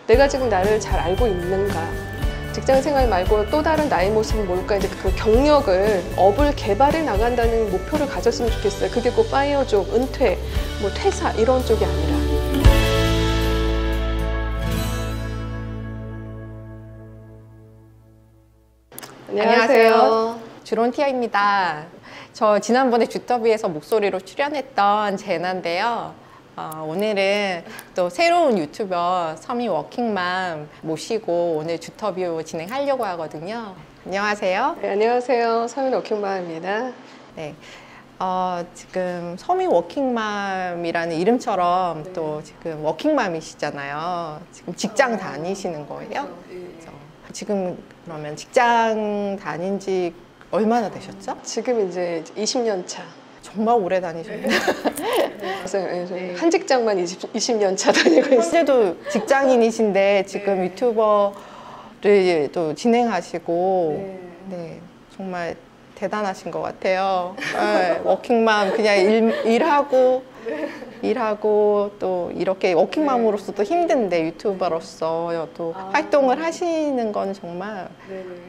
내가 지금 나를 잘 알고 있는가? 직장 생활 말고 또 다른 나의 모습은 뭘까? 이제 그 경력을, 업을 개발해 나간다는 목표를 가졌으면 좋겠어요. 그게 꼭 파이어족, 은퇴, 뭐 퇴사 이런 쪽이 아니라. 안녕하세요. 주론티아입니다. 저 지난번에 주터비에서 목소리로 출연했던 제나인데요. 오늘은 또 새로운 유튜버 서미 워킹맘 모시고 오늘 주터뷰 진행하려고 하거든요. 안녕하세요. 네, 안녕하세요. 서미 워킹맘입니다. 네. 지금 서미 워킹맘이라는 이름처럼 또 지금 워킹맘이시잖아요. 지금 직장 다니시는 거예요? 그렇죠. 지금 그러면 직장 다닌 지 얼마나 되셨죠? 지금 이제 20년 차. 정말 오래 다니셨네요. 네, 한 직장만 20년 차 다니고 있어요. 현재도 직장인이신데 지금 유튜버를 또 진행하시고 네, 정말 대단하신 것 같아요. 네, 워킹맘 그냥 일하고 또 이렇게 워킹맘으로서 도 힘든데 유튜버로서 또 활동을 하시는 건 정말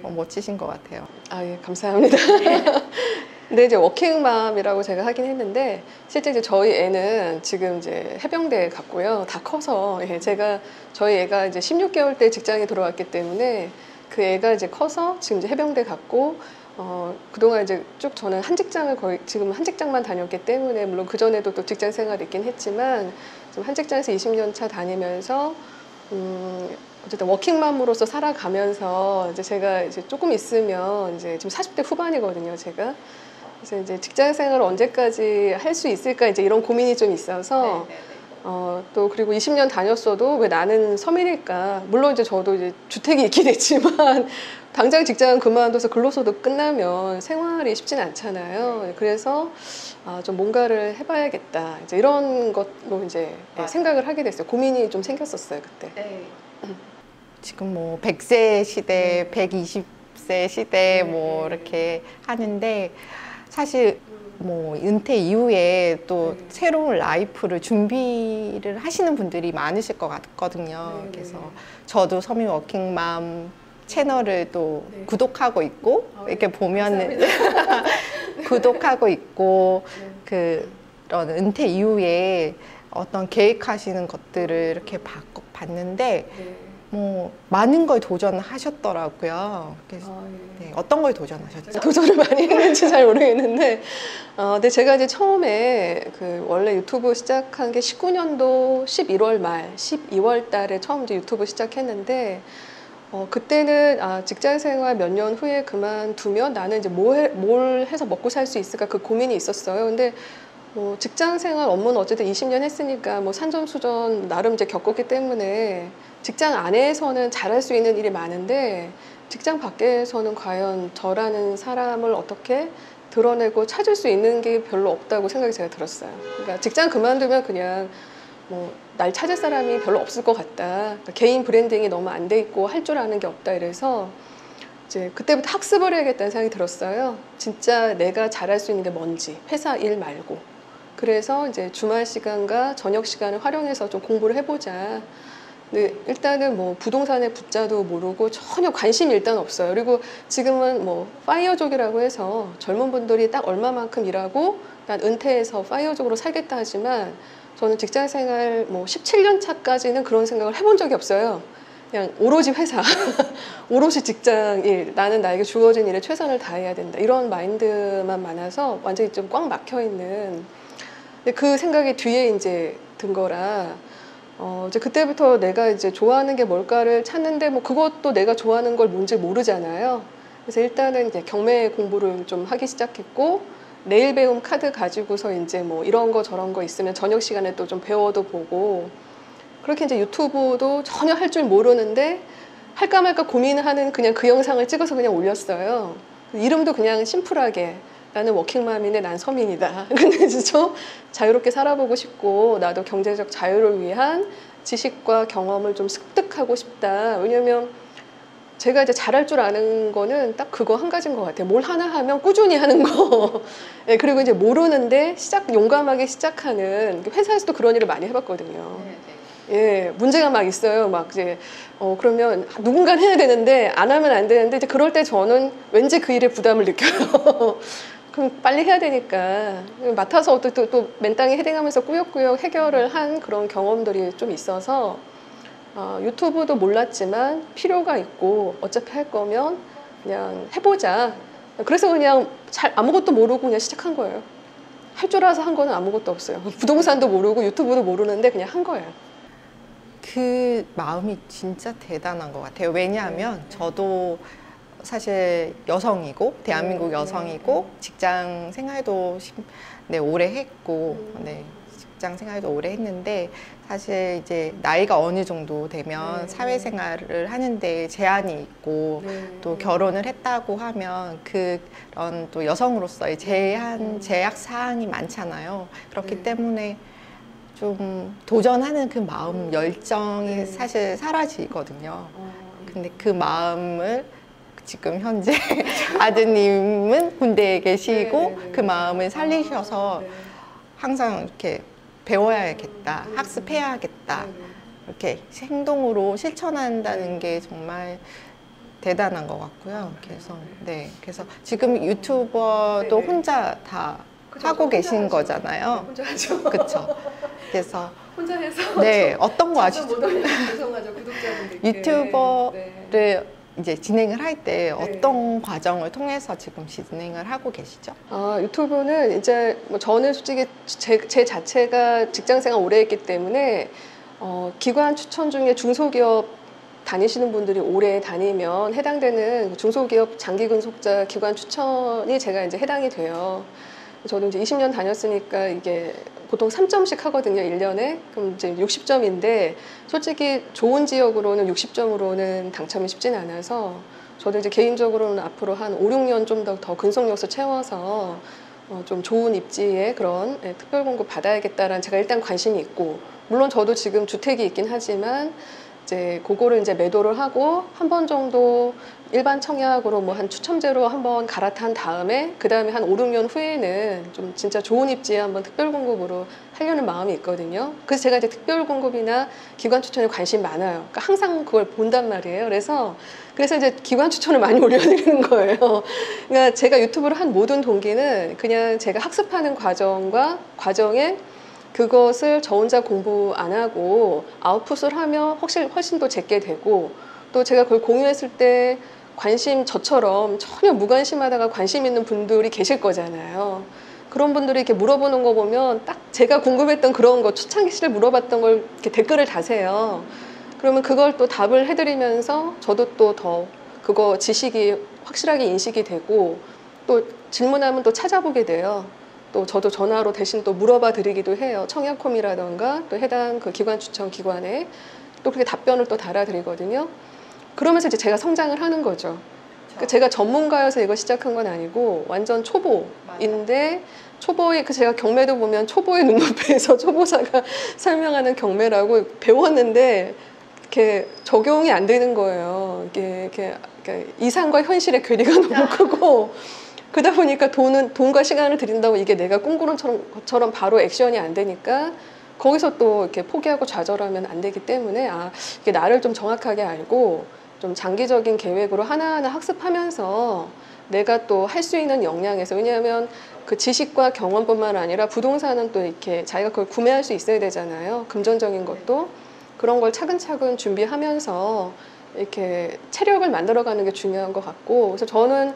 멋지신 것 같아요. 예, 감사합니다. 근데 이제 워킹맘이라고 제가 하긴 했는데 실제 이제 저희 애는 지금 이제 해병대에 갔고요. 다 커서 저희 애가 이제 16개월 때 직장에 들어왔기 때문에 그 애가 이제 커서 지금 이제 해병대 갔고 그동안 이제 쭉 저는 한 직장을 지금 한 직장만 다녔기 때문에 물론 그 전에도 또 직장 생활이 있긴 했지만 지금 한 직장에서 20년 차 다니면서 어쨌든 워킹맘으로서 살아가면서 이제 제가 이제 조금 있으면 이제 지금 40대 후반이거든요, 제가. 그래서 이제 직장 생활을 언제까지 할 수 있을까 이제 이런 고민이 좀 있어서 또 그리고 20년 다녔어도 왜 나는 서민일까? 물론 이제 저도 이제 주택이 있긴 했지만 당장 직장 그만둬서 근로소득 끝나면 생활이 쉽진 않잖아요. 그래서 좀 뭔가를 해봐야겠다. 이제 이런 것로 이제 생각을 하게 됐어요. 고민이 좀 생겼었어요, 그때. 지금 뭐 100세 시대, 120세 시대 뭐 이렇게 하는데 사실 뭐 은퇴 이후에 또 새로운 라이프를 준비를 하시는 분들이 많으실 것 같거든요. 그래서 저도 서미 워킹맘 채널을 또 구독하고 있고 이렇게 보면은 구독하고 있고 그런 은퇴 이후에 어떤 계획하시는 것들을 이렇게 봤는데 뭐 많은 걸 도전하셨더라고요. 그래서 어떤 걸 도전하셨죠? 도전을 많이 했는지 잘 모르겠는데 근데 제가 이제 처음에 원래 유튜브 시작한 게 19년도 11월 말 12월 달에 처음 이제 유튜브 시작했는데 그때는 직장 생활 몇 년 후에 그만두면 나는 이제 뭘 해서 먹고 살 수 있을까 그 고민이 있었어요. 근데 뭐 직장 생활 업무는 어쨌든 20년 했으니까 뭐 산전수전 나름 이제 겪었기 때문에 직장 안에서는 잘할 수 있는 일이 많은데 직장 밖에서는 과연 저라는 사람을 어떻게 드러내고 찾을 수 있는 게 별로 없다고 생각이 제가 들었어요. 그러니까 직장 그만두면 그냥 뭐 날 찾을 사람이 별로 없을 것 같다. 그러니까 개인 브랜딩이 너무 안 돼 있고 할 줄 아는 게 없다 이래서 이제 그때부터 학습을 해야겠다는 생각이 들었어요. 진짜 내가 잘할 수 있는 게 뭔지 회사 일 말고. 그래서 이제 주말 시간과 저녁 시간을 활용해서 좀 공부를 해보자. 근데 일단은 뭐 부동산의 붙자도 모르고 전혀 관심이 일단 없어요. 그리고 지금은 뭐 파이어족이라고 해서 젊은 분들이 딱 얼마만큼 일하고 난 은퇴해서 파이어족으로 살겠다 하지만 저는 직장 생활 뭐 17년 차까지는 그런 생각을 해본 적이 없어요. 그냥 오로지 회사, 오로지 직장 일, 나는 나에게 주어진 일에 최선을 다해야 된다. 이런 마인드만 많아서 완전히 좀 꽉 막혀 있는. 근데 그 생각이 뒤에 이제 든 거라 이제 그때부터 내가 이제 좋아하는 게 뭘까를 찾는데 뭐 그것도 내가 좋아하는 걸 뭔지 모르잖아요. 그래서 일단은 이제 경매 공부를 좀 하기 시작했고 내일 배움 카드 가지고서 이제 뭐 이런 거 저런 거 있으면 저녁 시간에 또 좀 배워도 보고 그렇게 이제 유튜브도 전혀 할 줄 모르는데 할까 말까 고민하는 그냥 그 영상을 찍어서 그냥 올렸어요. 이름도 그냥 심플하게 나는 워킹맘인데 난 서민이다. 근데 진짜 자유롭게 살아보고 싶고 나도 경제적 자유를 위한 지식과 경험을 좀 습득하고 싶다. 왜냐면 제가 이제 잘할 줄 아는 거는 딱 그거 한 가지인 것 같아요. 뭘 하나 하면 꾸준히 하는 거. 네, 그리고 이제 모르는데 용감하게 시작하는 회사에서도 그런 일을 많이 해봤거든요. 예, 문제가 막 있어요. 막 이제 그러면 누군가 해야 되는데 안 하면 안 되는데 이제 그럴 때 저는 왠지 그 일에 부담을 느껴요. 그럼 빨리 해야 되니까 맡아서 또 맨땅에 헤딩하면서 꾸역꾸역 해결을 한 그런 경험들이 좀 있어서 유튜브도 몰랐지만 필요가 있고 어차피 할 거면 그냥 해보자. 그래서 그냥 잘 아무것도 모르고 그냥 시작한 거예요. 할 줄 알아서 한 거는 아무것도 없어요. 부동산도 모르고 유튜브도 모르는데 그냥 한 거예요. 그 마음이 진짜 대단한 것 같아요. 왜냐하면 저도 사실 여성이고 대한민국 여성이고 직장 생활도 네, 오래 했고 네, 직장 생활도 오래 했는데 사실 이제 나이가 어느 정도 되면 사회생활을 하는데 제한이 있고 또 결혼을 했다고 하면 그런 또 여성으로서의 제약 사항이 많잖아요. 그렇기 때문에 좀 도전하는 그 마음, 열정이 사실 사라지거든요. 근데 그 마음을 지금 현재 아드님은 군대에 계시고 그 마음을 살리셔서 항상 이렇게 배워야겠다, 학습해야겠다 이렇게 행동으로 실천한다는 게 정말 대단한 것 같고요. 그래서 지금 유튜버도 혼자 다 하고 계신 거잖아요. 혼자 하죠. 그렇죠. 그래서 혼자 해서 네, 어떤 거 아시죠? 죄송하죠, 구독자분들께. 유튜버를 이제 진행을 할 때 어떤 과정을 통해서 지금 진행을 하고 계시죠? 유튜브는 이제 뭐 저는 솔직히 제 자체가 직장생활 오래 했기 때문에 기관 추천 중에 중소기업 다니시는 분들이 오래 다니면 해당되는 중소기업 장기근속자 기관 추천이 제가 이제 해당이 돼요. 저도 이제 20년 다녔으니까 이게 보통 3점씩 하거든요, 1년에. 그럼 이제 60점인데, 솔직히 좋은 지역으로는 60점으로는 당첨이 쉽진 않아서, 저도 이제 개인적으로는 앞으로 한 5, 6년 좀 더 근속 요소 채워서 좀 좋은 입지에 그런 특별 공급 받아야겠다라는 제가 일단 관심이 있고, 물론 저도 지금 주택이 있긴 하지만, 이제 그거를 이제 매도를 하고 한 번 정도 일반 청약으로 뭐 한 추첨제로 한번 갈아탄 다음에 그 다음에 한 5, 6년 후에는 좀 진짜 좋은 입지에 한번 특별 공급으로 하려는 마음이 있거든요. 그래서 제가 이제 특별 공급이나 기관 추천에 관심이 많아요. 그러니까 항상 그걸 본단 말이에요. 그래서 이제 기관 추천을 많이 올려드리는 거예요. 그러니까 제가 유튜브를 한 모든 동기는 그냥 제가 학습하는 과정에 그것을 저 혼자 공부 안 하고 아웃풋을 하면 훨씬 더 제게 되고, 또 제가 그걸 공유했을 때 저처럼 전혀 무관심하다가 관심 있는 분들이 계실 거잖아요. 그런 분들이 이렇게 물어보는 거 보면 딱 제가 궁금했던 그런 거, 초창기 시절 물어봤던 걸 이렇게 댓글을 다세요. 그러면 그걸 또 답을 해드리면서 저도 또 더 그거 지식이 확실하게 인식이 되고, 또 질문하면 또 찾아보게 돼요. 또 저도 전화로 대신 또 물어봐 드리기도 해요. 청약홈이라던가 또 해당 그 기관 추천 기관에 또 그렇게 답변을 또 달아드리거든요. 그러면서 이제 제가 성장을 하는 거죠. 그러니까 제가 전문가여서 이거 시작한 건 아니고 완전 초보인데, 초보의 제가 경매도 보면 초보의 눈높이에서 초보자가 설명하는 경매라고 배웠는데 이렇게 적용이 안 되는 거예요. 이렇게 이상과 현실의 괴리가 너무 크고, 그러다 보니까 돈과 시간을 들인다고 이게 내가 꿈꾸는 것처럼 바로 액션이 안 되니까 거기서 또 이렇게 포기하고 좌절하면 안 되기 때문에 이게 나를 좀 정확하게 알고 좀 장기적인 계획으로 하나하나 학습하면서 내가 또 할 수 있는 역량에서, 왜냐하면 그 지식과 경험뿐만 아니라 부동산은 또 이렇게 자기가 그걸 구매할 수 있어야 되잖아요. 금전적인 것도. 그런 걸 차근차근 준비하면서 이렇게 체력을 만들어가는 게 중요한 것 같고, 그래서 저는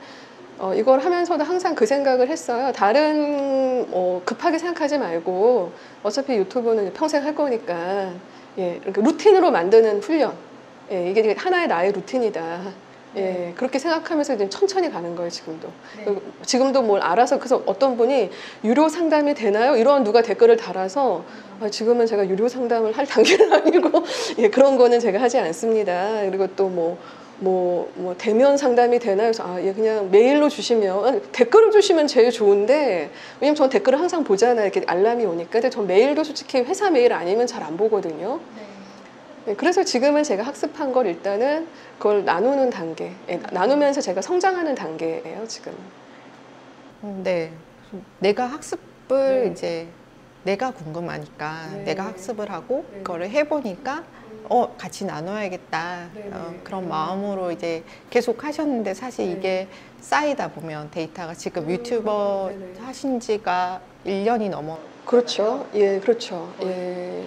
이걸 하면서도 항상 그 생각을 했어요. 다른 급하게 생각하지 말고 어차피 유튜브는 평생 할 거니까 이렇게 루틴으로 만드는 훈련, 이게 하나의 나의 루틴이다. 그렇게 생각하면서 이제 천천히 가는 거예요, 지금도. 지금도 뭘 알아서, 그래서 어떤 분이 유료 상담이 되나요? 이런 누가 댓글을 달아서 지금은 제가 유료 상담을 할 단계는 아니고 그런 거는 제가 하지 않습니다. 그리고 또 대면 상담이 되나요? 그래서 그냥 메일로 주시면, 댓글을 주시면 제일 좋은데, 왜냐면 전 댓글을 항상 보잖아요. 이렇게 알람이 오니까. 근데 전 메일도 솔직히 회사 메일 아니면 잘 안 보거든요. 그래서 지금은 제가 학습한 걸 일단은 그걸 나누는 단계, 나누면서 제가 성장하는 단계예요, 지금. 네. 내가 학습을 이제 내가 궁금하니까 네. 내가 학습을 하고 네. 그거를 해보니까 같이 나눠야겠다. 네. 그런 마음으로 이제 계속 하셨는데 사실 네. 이게 쌓이다 보면 데이터가 지금 유튜버 네네. 하신 지가 1년이 넘어. 그렇죠. 예, 그렇죠. 예.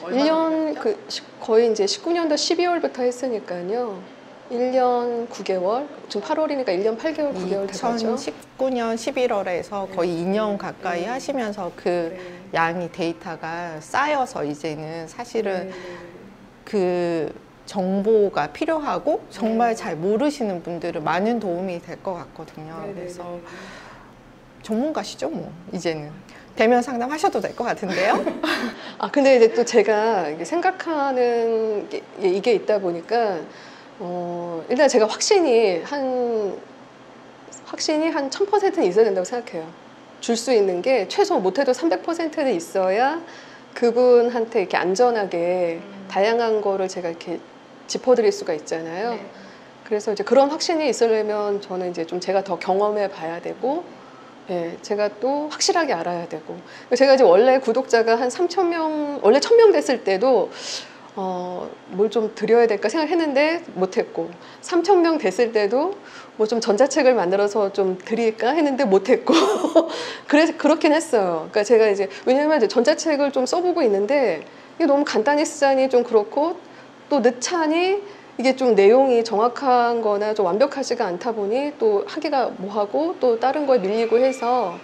얼마나 1년, 거의 이제 19년도 12월부터 했으니까요. 1년 9개월, 지금 8월이니까 1년 8개월, 9개월 돼가죠. 2019년 11월에서 거의 2년 가까이 하시면서 그 양이 데이터가 쌓여서 이제는 사실은 그 정보가 필요하고 정말 잘 모르시는 분들은 많은 도움이 될 것 같거든요. 그래서 전문가시죠, 뭐 이제는 대면 상담하셔도 될 것 같은데요. 아, 근데 이제 또 제가 이게 생각하는 이게 있다 보니까 일단 제가 확신이 한 1000%는 있어야 된다고 생각해요. 줄 수 있는 게 최소 못해도 300%는 있어야 그분한테 이렇게 안전하게 다양한 거를 제가 이렇게 짚어드릴 수가 있잖아요. 네. 그래서 이제 그런 확신이 있으려면 저는 이제 좀 제가 더 경험해 봐야 되고, 예, 제가 또 확실하게 알아야 되고. 제가 이제 원래 구독자가 한 3,000명, 원래 1,000명 됐을 때도 뭘 좀 드려야 될까 생각했는데 못했고, 3,000명 됐을 때도 뭐 좀 전자책을 만들어서 좀 드릴까 했는데 못했고, 그래서 그렇긴 했어요. 그러니까 제가 이제 왜냐하면 이제 전자책을 좀 써보고 있는데 이게 너무 간단히 쓰자니 좀 그렇고 또 늦자니 이게 좀 내용이 정확한 거나 좀 완벽하지가 않다 보니 또 하기가 뭐하고 또 다른 거에 밀리고 해서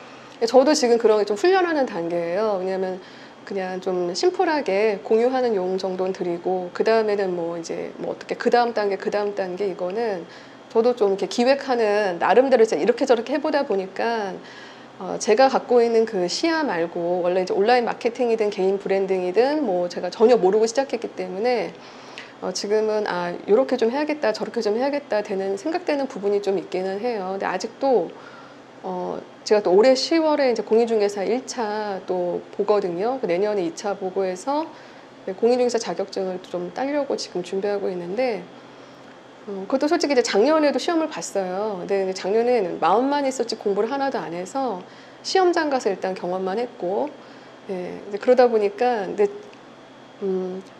저도 지금 그런 게 좀 훈련하는 단계예요. 왜냐하면 그냥 좀 심플하게 공유하는 용 정도는 드리고 그 다음에는 뭐 이제 뭐 어떻게 그 다음 단계 이거는 저도 좀 이렇게 기획하는 나름대로 이제 이렇게 저렇게 해보다 보니까 제가 갖고 있는 그 시야 말고 원래 이제 온라인 마케팅이든 개인 브랜딩이든 뭐 제가 전혀 모르고 시작했기 때문에 지금은 이렇게 좀 해야겠다 저렇게 좀 해야겠다 되는 생각되는 부분이 좀 있기는 해요. 근데 아직도 제가 또 올해 10월에 이제 공인중개사 1차 또 보거든요. 내년에 2차 보고해서 공인중개사 자격증을 좀 따려고 지금 준비하고 있는데 그것도 솔직히 이제 작년에도 시험을 봤어요. 근데 작년에는 마음만 있었지 공부를 하나도 안 해서 시험장 가서 일단 경험만 했고, 예, 이제 그러다 보니까 근데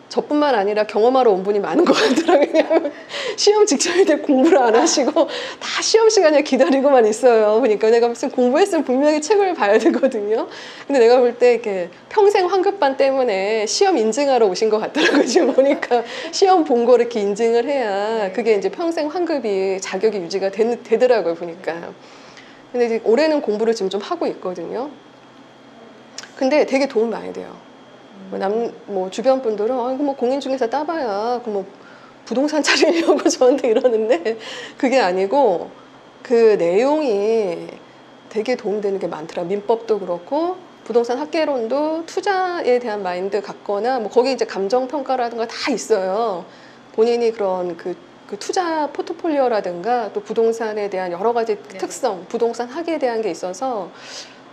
저뿐만 아니라 경험하러 온 분이 많은 것 같더라고요. 왜냐하면 시험 직전인데 공부를 안 하시고 다 시험 시간에 기다리고만 있어요. 그러니까 내가 무슨 공부했으면 분명히 책을 봐야 되거든요. 근데 내가 볼 때 이렇게 평생 환급반 때문에 시험 인증하러 오신 것 같더라고요. 지금 보니까 시험 본 거를 이렇게 인증을 해야 그게 이제 평생 환급이 자격이 유지가 되더라고요. 보니까. 근데 이제 올해는 공부를 지금 좀 하고 있거든요. 근데 되게 도움 많이 돼요. 뭐 주변 분들은 뭐 공인중개사 따봐야 그 뭐 부동산 차리려고 저한테 이러는데 그게 아니고 그 내용이 되게 도움되는 게 많더라. 민법도 그렇고 부동산 학개론도 투자에 대한 마인드 갖거나 뭐 거기 이제 감정 평가라든가 다 있어요. 본인이 그런 그 투자 포트폴리오라든가 또 부동산에 대한 여러 가지 특성, 부동산 학에 대한 게 있어서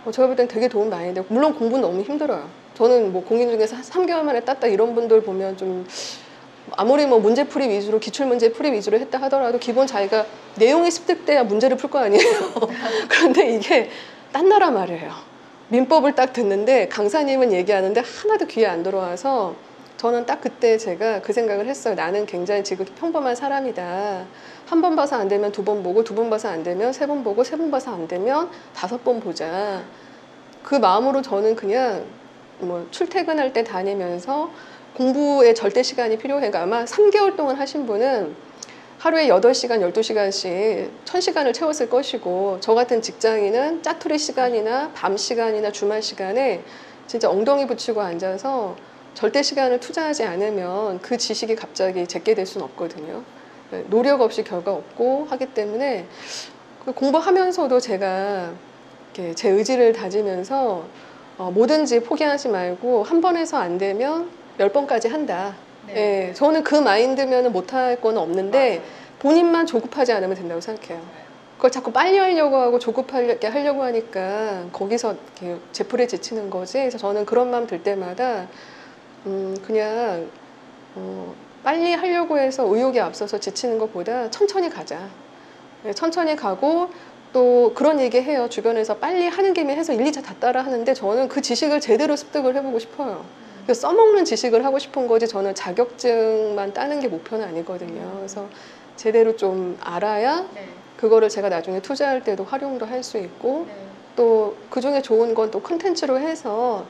제가 볼 땐 되게 도움 많이 되고 물론 공부는 너무 힘들어요. 저는 뭐 공인중개사 3개월 만에 땄다 이런 분들 보면 좀 아무리 뭐 문제풀이 위주로 기출문제풀이 위주로 했다 하더라도 기본 자기가 내용이 습득돼야 문제를 풀 거 아니에요. 그런데 이게 딴 나라 말이에요. 민법을 딱 듣는데 강사님은 얘기하는데 하나도 귀에 안 들어와서 저는 딱 그때 제가 그 생각을 했어요. 나는 굉장히 지금 평범한 사람이다. 한 번 봐서 안 되면 2번 보고 2번 봐서 안 되면 3번 보고 3번 봐서 안 되면 5번 보자. 그 마음으로 저는 그냥 뭐 출퇴근할 때 다니면서 공부에 절대 시간이 필요해. 그러니까 아마 3개월 동안 하신 분은 하루에 8시간, 12시간씩 1000시간을 채웠을 것이고 저 같은 직장인은 짜투리 시간이나 밤 시간이나 주말 시간에 진짜 엉덩이 붙이고 앉아서 절대 시간을 투자하지 않으면 그 지식이 갑자기 제게 될 수는 없거든요. 노력 없이 결과 없고 하기 때문에 공부하면서도 제가 이렇게 제 의지를 다지면서 뭐든지 포기하지 말고 한 번 해서 안 되면 10번까지 한다. 네. 예, 저는 그 마인드면 못할 건 없는데 본인만 조급하지 않으면 된다고 생각해요. 그걸 자꾸 빨리 하려고 하고 조급하게 하려고 하니까 거기서 이렇게 제풀에 지치는 거지. 그래서 저는 그런 마음 들 때마다 그냥 빨리 하려고 해서 의욕이 앞서서 지치는 것보다 천천히 가자. 천천히 가고 또 그런 얘기 해요. 주변에서 빨리 하는 김에 해서 1, 2차 다 따라 하는데 저는 그 지식을 제대로 습득을 해보고 싶어요. 그래서 써먹는 지식을 하고 싶은 거지 저는 자격증만 따는 게 목표는 아니거든요. 그래서 제대로 좀 알아야 네. 그거를 제가 나중에 투자할 때도 활용도 할 수 있고 네. 또 그중에 좋은 건 또 콘텐츠로 해서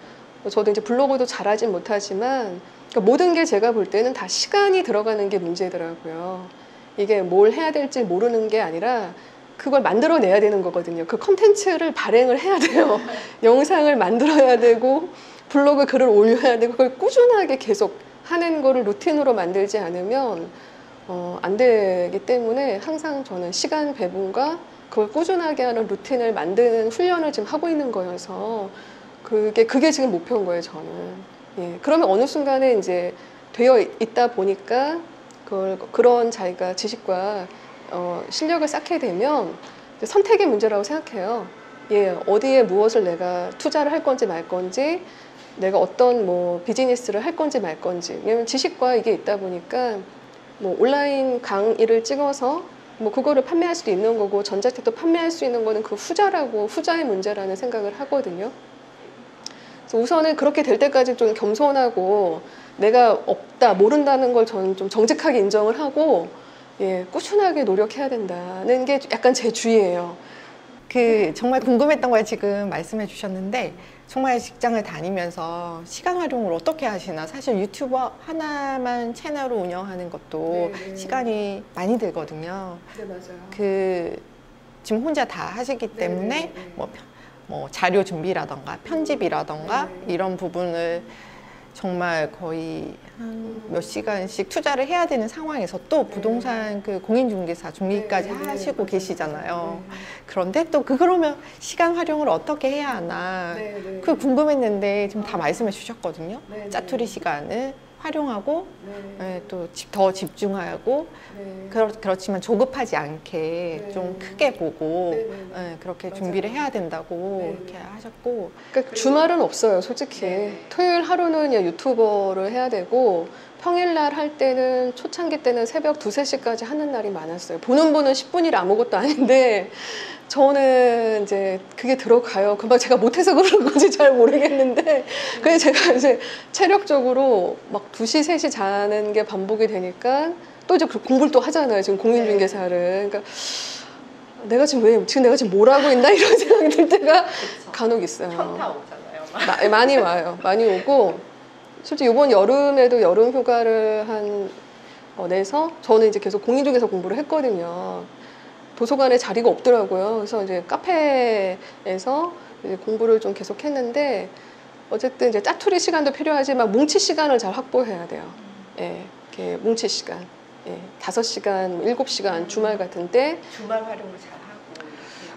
저도 이제 블로그도 잘하진 못하지만 그러니까 모든 게 제가 볼 때는 다 시간이 들어가는 게 문제더라고요. 이게 뭘 해야 될지 모르는 게 아니라 그걸 만들어내야 되는 거거든요. 그 콘텐츠를 발행을 해야 돼요. 영상을 만들어야 되고 블로그 글을 올려야 되고 그걸 꾸준하게 계속 하는 거를 루틴으로 만들지 않으면 안 되기 때문에 항상 저는 시간 배분과 그걸 꾸준하게 하는 루틴을 만드는 훈련을 지금 하고 있는 거여서 그게 지금 목표인 거예요, 저는. 예. 그러면 어느 순간에 이제 되어 있다 보니까 그런 자기가 지식과 실력을 쌓게 되면 선택의 문제라고 생각해요. 예, 어디에 무엇을 내가 투자를 할 건지 말 건지, 내가 어떤 뭐 비즈니스를 할 건지 말 건지. 왜냐면 지식과 이게 있다 보니까 뭐 온라인 강의를 찍어서 뭐 그거를 판매할 수도 있는 거고 전자책도 판매할 수 있는 거는 그 후자의 문제라는 생각을 하거든요. 그래서 우선은 그렇게 될 때까지 좀 겸손하고 내가 없다, 모른다는 걸 저는 좀 정직하게 인정을 하고 예, 꾸준하게 노력해야 된다는 게 약간 제 주의예요. 정말 궁금했던 걸 지금 말씀해 주셨는데 정말 직장을 다니면서 시간 활용을 어떻게 하시나. 사실 유튜버 하나만 채널을 운영하는 것도 네. 시간이 많이 들거든요. 네, 맞아요. 지금 혼자 다 하시기 때문에 뭐 자료 준비라던가 편집이라던가 이런 부분을 정말 거의 한 몇 시간씩 투자를 해야 되는 상황에서 또 부동산 그 공인중개사 중개까지 하시고 계시잖아요. 그런데 또 그러면 시간 활용을 어떻게 해야 하나 그 궁금했는데 지금 다 말씀해 주셨거든요. 짜투리 시간을 활용하고 또 더 집중하고 그렇지만 조급하지 않게 좀 크게 보고 그렇게 준비를 해야 된다고 이렇게 하셨고. 그러니까 주말은 없어요, 솔직히. 토요일 하루는 유튜버를 해야 되고 평일날 할 때는 초창기 때는 새벽 2, 3시까지 하는 날이 많았어요. 보는 분은 10분이라 아무것도 아닌데 저는 이제 그게 들어가요. 금방 제가 못해서 그런 건지 잘 모르겠는데 그래서 제가 이제 체력적으로 막 2시, 3시 자는 게 반복이 되니까 또 이제 공부를 또 하잖아요. 지금 공인중개사를. 그러니까 내가 지금 뭘 하고 있나 이런 생각이 들 때가 간혹 있어요. 현타 오잖아요. 많이 와요. 많이 오고 솔직히 이번 여름에도 여름 휴가를 내서 저는 이제 계속 공인중개사 공부를 했거든요. 도서관에 자리가 없더라고요. 그래서 이제 카페에서 이제 공부를 좀 계속 했는데 어쨌든 이제 짜투리 시간도 필요하지만 뭉치 시간을 잘 확보해야 돼요. 예, 이렇게 뭉치 시간. 예, 5시간, 7시간 주말 같은 때. 주말 활용을 잘 하고.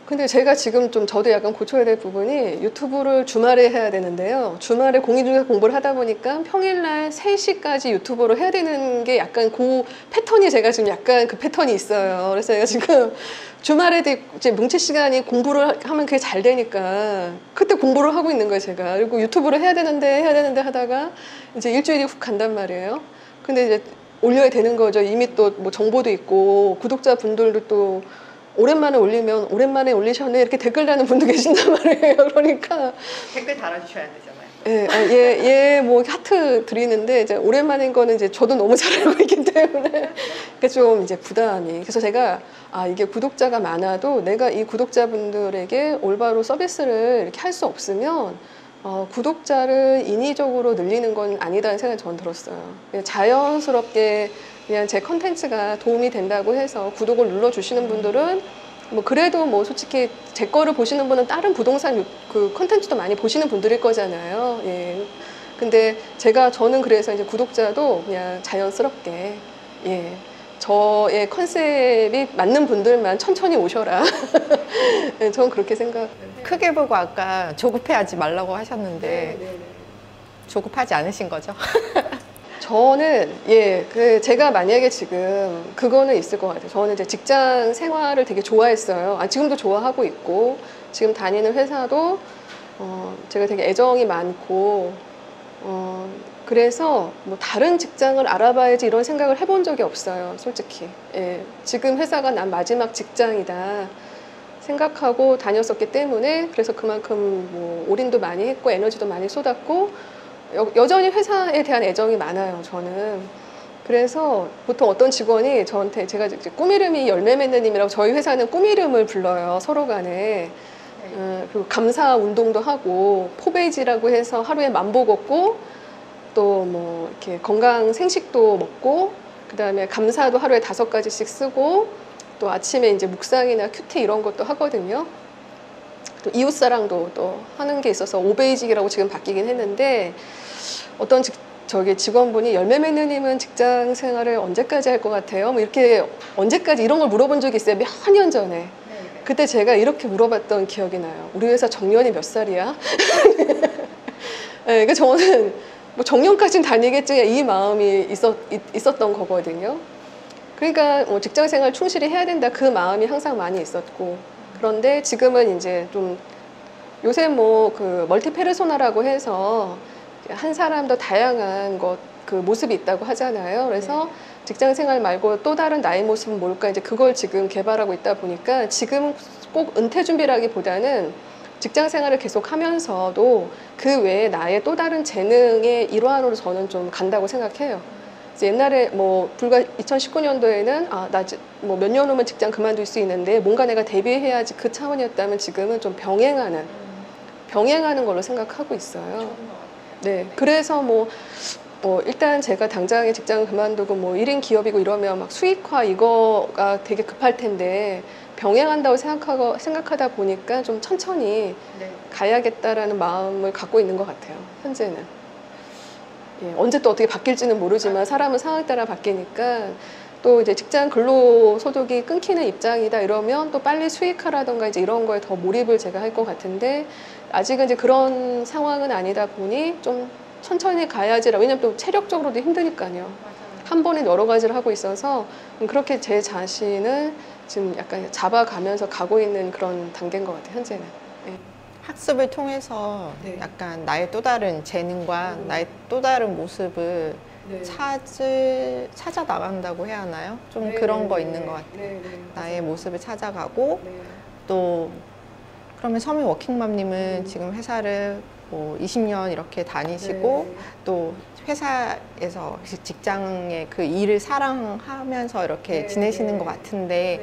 근데 제가 지금 좀 저도 약간 고쳐야 될 부분이 유튜브를 주말에 해야 되는데요. 주말에 공인중개사 공부를 하다 보니까 평일날 3시까지 유튜버를 해야 되는 게 약간 그 패턴이 제가 지금 약간 그 패턴이 있어요. 그래서 제가 지금 주말에도 이제 뭉치 시간이 공부를 하면 그게 잘 되니까 그때 공부를 하고 있는 거예요, 제가. 그리고 유튜브를 해야 되는데 하다가 이제 일주일이 훅 간단 말이에요. 근데 이제 올려야 되는 거죠. 이미 또 뭐 정보도 있고 구독자분들도 또 오랜만에 올리면 오랜만에 올리셨네 이렇게 댓글 다는 분도 계신단 말이에요. 그러니까 댓글 달아주셔야 되잖아요. 뭐 하트 드리는데 이제 오랜만인 거는 이제 저도 너무 잘 알고 있기 때문에 그게 좀 이제 부담이. 그래서 제가 이게 구독자가 많아도 내가 이 구독자분들에게 올바로 서비스를 이렇게 할 수 없으면 구독자를 인위적으로 늘리는 건 아니다는 생각이 저는 들었어요. 자연스럽게 그냥 제 컨텐츠가 도움이 된다고 해서 구독을 눌러주시는 분들은 뭐 그래도 뭐 솔직히 제 거를 보시는 분은 다른 부동산 그 컨텐츠도 많이 보시는 분들일 거잖아요. 예. 근데 저는 그래서 이제 구독자도 그냥 자연스럽게 저의 컨셉이 맞는 분들만 천천히 오셔라. 네, 저는 그렇게 생각. 크게 보고 아까 조급해하지 말라고 하셨는데 조급하지 않으신 거죠? 저는 제가 만약에 지금 그거는 있을 것 같아요. 저는 이제 직장 생활을 되게 좋아했어요. 지금도 좋아하고 있고 지금 다니는 회사도 제가 되게 애정이 많고 그래서 뭐 다른 직장을 알아봐야지 이런 생각을 해본 적이 없어요, 솔직히. 지금 회사가 난 마지막 직장이다 생각하고 다녔었기 때문에 그래서 그만큼 뭐 올인도 많이 했고 에너지도 많이 쏟았고 여전히 회사에 대한 애정이 많아요, 저는. 그래서 보통 어떤 직원이 저한테 제가 이제 꿈 이름이 열매 맺는님이라고 저희 회사는 꿈 이름을 불러요, 서로 간에. 그리고 감사 운동도 하고 포베이지라고 해서 하루에 10,000보 걷고 또 뭐 이렇게 건강 생식도 먹고 그다음에 감사도 하루에 5가지씩 쓰고 또 아침에 이제 묵상이나 큐티 이런 것도 하거든요. 또 이웃사랑도 또 하는 게 있어서 오베이직이라고 지금 바뀌긴 했는데 어떤 저기 직원분이 열매 맺는님은 직장 생활을 언제까지 할 것 같아요? 뭐 이렇게 언제까지 이런 걸 물어본 적이 있어요. 몇 년 전에. 그때 제가 이렇게 물어봤던 기억이 나요. 우리 회사 정년이 몇 살이야? 네, 그러니까 저는 뭐 정년까지는 다니겠지 이 마음이 있었던 거거든요. 그러니까 뭐 직장 생활 충실히 해야 된다 그 마음이 항상 많이 있었고 그런데 지금은 이제 좀 요새 뭐 그 멀티 페르소나라고 해서 한 사람도 다양한 그 모습이 있다고 하잖아요. 그래서 직장 생활 말고 또 다른 나의 모습은 뭘까 이제 그걸 지금 개발하고 있다 보니까 지금 꼭 은퇴 준비라기보다는 직장 생활을 계속 하면서도 그 외에 나의 또 다른 재능의 일환으로 저는 좀 간다고 생각해요. 옛날에 뭐 불과 2019년도에는 나 뭐 몇 년 후면 직장 그만둘 수 있는데 뭔가 내가 대비해야지 그 차원이었다면 지금은 좀 병행하는 걸로 생각하고 있어요. 네, 그래서 뭐 일단 제가 당장에 직장을 그만두고 뭐 1인 기업이고 이러면 막 수익화 이거가 되게 급할 텐데 병행한다고 생각하다 보니까 좀 천천히 가야겠다라는 마음을 갖고 있는 것 같아요, 현재는. 예, 언제 또 어떻게 바뀔지는 모르지만 사람은 상황에 따라 바뀌니까 또 이제 직장 근로소득이 끊기는 입장이다 이러면 또 빨리 수익화라던가 이제 이런 거에 더 몰입을 제가 할 것 같은데 아직은 이제 그런 상황은 아니다 보니 좀 천천히 가야지라. 왜냐면 또 체력적으로도 힘드니까요. 한 번에 여러 가지를 하고 있어서 그렇게 제 자신을 지금 약간 잡아가면서 가고 있는 그런 단계인 것 같아요, 현재는. 네. 학습을 통해서 네. 약간 나의 또 다른 재능과 나의 또 다른 모습을 찾아 나간다고 해야 하나요? 좀 그런 거 있는 것 같아요. 나의 모습을 찾아가고 또 그러면 서민 워킹맘님은 지금 회사를 뭐 20년 이렇게 다니시고 또 회사에서 직장의 그 일을 사랑하면서 이렇게 지내시는 것 같은데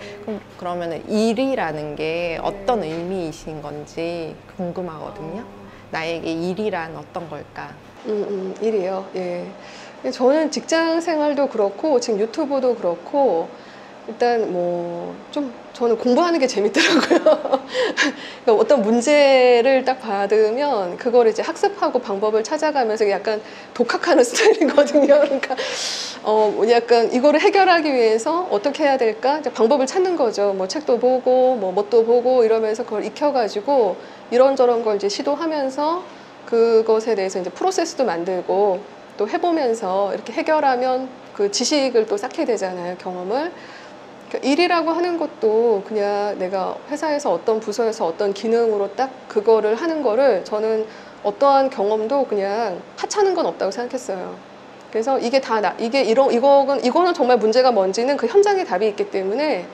그러면 일이라는 게 어떤 의미이신 건지 궁금하거든요. 나에게 일이란 어떤 걸까? 일이요. 예. 저는 직장 생활도 그렇고 지금 유튜브도 그렇고 일단 뭐 좀 저는 공부하는 게 재밌더라고요. 그러니까 어떤 문제를 딱 받으면 그걸 이제 학습하고 방법을 찾아가면서 약간 독학하는 스타일이거든요. 그러니까 약간 이거를 해결하기 위해서 어떻게 해야 될까? 이제 방법을 찾는 거죠. 뭐 책도 보고 뭐 뭣도 보고 이러면서 그걸 익혀가지고 이런저런 걸 이제 시도하면서 그것에 대해서 이제 프로세스도 만들고 또 해보면서 이렇게 해결하면 그 지식을 또 쌓게 되잖아요, 경험을. 그러니까 일이라고 하는 것도 그냥 내가 회사에서 어떤 부서에서 어떤 기능으로 딱 그거를 하는 거를 저는 어떠한 경험도 그냥 하찮은 건 없다고 생각했어요. 그래서 이게 이거는 정말 문제가 뭔지는 그 현장에 답이 있기 때문에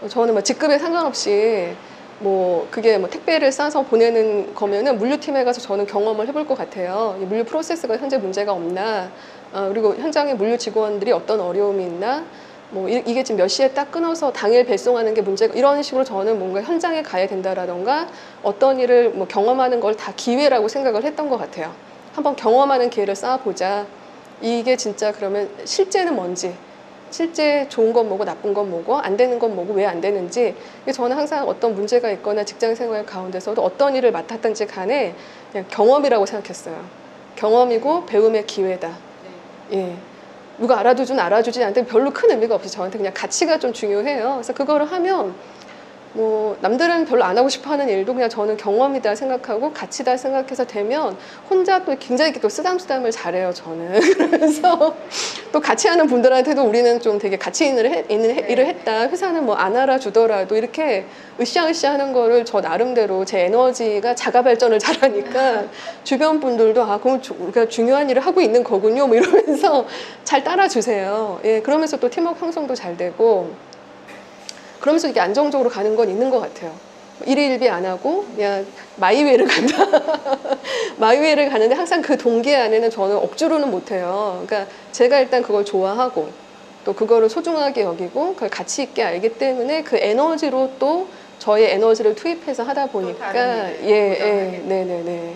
저는 뭐 직급에 상관없이 뭐 그게 뭐 택배를 싸서 보내는 거면은 물류팀에 가서 저는 경험을 해볼 것 같아요. 이 물류 프로세스가 현재 문제가 없나, 그리고 현장에 물류 직원들이 어떤 어려움이 있나, 뭐 이게 지금 몇 시에 딱 끊어서 당일 배송하는 게 문제가 이런 식으로 저는 뭔가 현장에 가야 된다라던가 어떤 일을 뭐 경험하는 걸 다 기회라고 생각을 했던 것 같아요. 한번 경험하는 기회를 쌓아보자. 이게 진짜 그러면 실제는 뭔지, 실제 좋은 건 뭐고 나쁜 건 뭐고 안 되는 건 뭐고 왜 안 되는지, 저는 항상 어떤 문제가 있거나 직장 생활 가운데서도 어떤 일을 맡았든지 간에 그냥 경험이라고 생각했어요. 경험이고 배움의 기회다. 예. 누가 알아주지 않는데 별로 큰 의미가 없어요. 저한테 그냥 가치가 좀 중요해요. 그래서 그거를 하면 뭐 남들은 별로 안 하고 싶어 하는 일도 그냥 저는 경험이다 생각하고 가치다 생각해서 되면 혼자 또 굉장히 또 쓰담쓰담을 잘해요, 저는. 그래서 또 같이 하는 분들한테도 우리는 좀 되게 가치 있는 일을 했다. 회사는 뭐 안 알아주더라도 이렇게 으쌰으쌰 하는 거를 저 나름대로 제 에너지가 자가 발전을 잘하니까 주변 분들도 그럼 우리가 중요한 일을 하고 있는 거군요. 뭐 이러면서 잘 따라주세요. 예, 그러면서 또 팀워크 형성도 잘 되고 그러면서 이게 안정적으로 가는 건 있는 것 같아요. 일희일비 안 하고 그냥 마이웨이를 간다. 마이웨이를 가는데 항상 그 동기 안에는 저는 억지로는 못해요. 그러니까 제가 일단 그걸 좋아하고 또 그거를 소중하게 여기고 그걸 가치 있게 알기 때문에 그 에너지로 또 저의 에너지를 투입해서 하다 보니까 네네네.